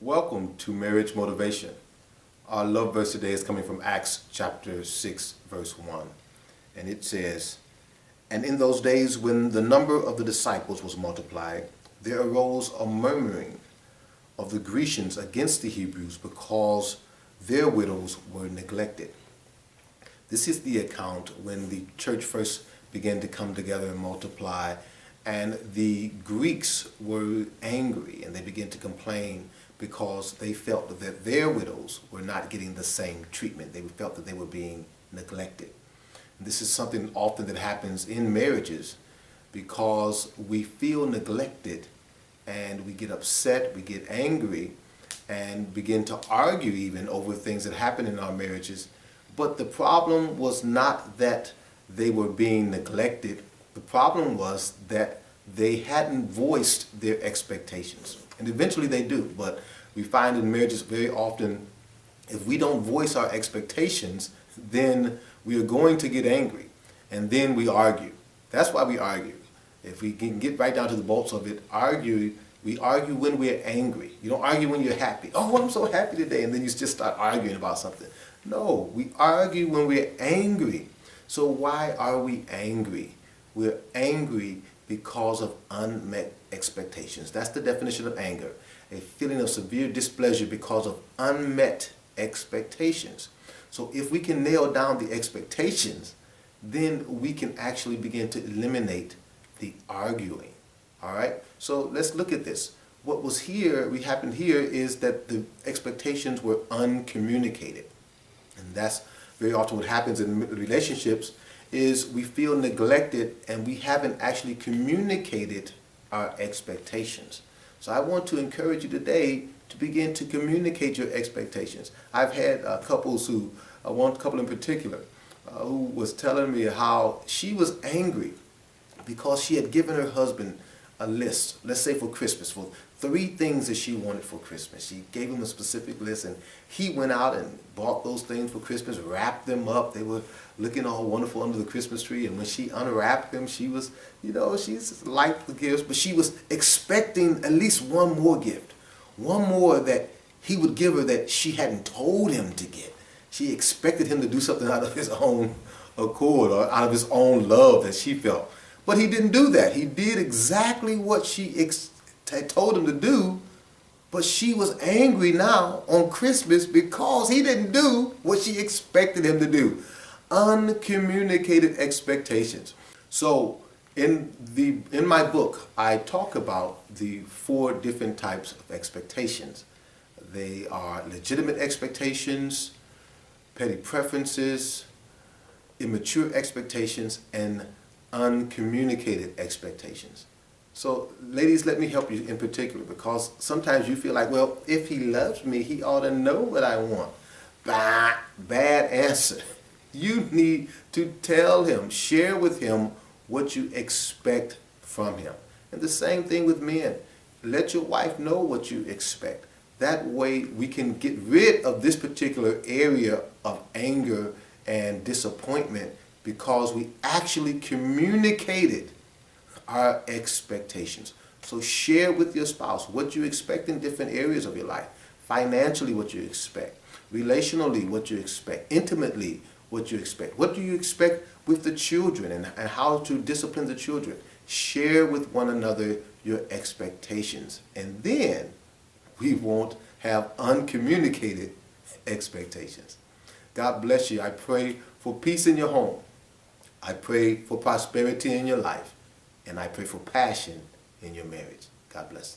Welcome to Marriage Motivation. Our love verse today is coming from Acts chapter 6, verse 1. And it says, "And in those days when the number of the disciples was multiplied, there arose a murmuring of the Grecians against the Hebrews because their widows were neglected." This is the account when the church first began to come together and multiply, and the Greeks were angry and they began to complain because they felt that their widows were not getting the same treatment. They felt that they were being neglected. This is something often that happens in marriages because we feel neglected and we get upset, we get angry, and begin to argue even over things that happen in our marriages. But the problem was not that they were being neglected. The problem was that they hadn't voiced their expectations. And eventually they do, but we find in marriages very often, if we don't voice our expectations, then we are going to get angry, and then we argue. That's why we argue. If we can get right down to the bolts of it, we argue when we're angry. You don't argue when you're happy. "Oh, I'm so happy today," and then you just start arguing about something. No, we argue when we're angry. So why are we angry? We're angry because of unmet expectations. That's the definition of anger. A feeling of severe displeasure because of unmet expectations. So if we can nail down the expectations, then we can actually begin to eliminate the arguing. All right? So let's look at this. What happened here is that the expectations were uncommunicated. And that's very often what happens in relationships is we feel neglected and we haven't actually communicated our expectations. So I want to encourage you today to begin to communicate your expectations. I've had couples one couple in particular, who was telling me how she was angry because she had given her husband a list, let's say for Christmas, for 3 things that she wanted for Christmas. She gave him a specific list, and he went out and bought those things for Christmas, wrapped them up. They were looking all wonderful under the Christmas tree, and when she unwrapped them, she was, she's liked the gifts, but she was expecting at least one more gift, one more that he would give her that she hadn't told him to get. She expected him to do something out of his own accord or out of his own love that she felt. But he didn't do that. He did exactly what she had told him to do, but she was angry now on Christmas because he didn't do what she expected him to do. Uncommunicated expectations. So in my book, I talk about the 4 different types of expectations. They are legitimate expectations, petty preferences, immature expectations, and uncommunicated expectations. So ladies, let me help you in particular, because sometimes you feel like, well, if he loves me, he ought to know what I want. Bad answer. You need to tell him, share with him what you expect from him. And the same thing with men. Let your wife know what you expect. That way we can get rid of this particular area of anger and disappointment because we actually communicated our expectations. So share with your spouse what you expect in different areas of your life. Financially, what you expect. Relationally, what you expect. Intimately, what you expect. What do you expect with the children and how to discipline the children? Share with one another your expectations. And then we won't have uncommunicated expectations. God bless you. I pray for peace in your home. I pray for prosperity in your life. And I pray for passion in your marriage. God bless.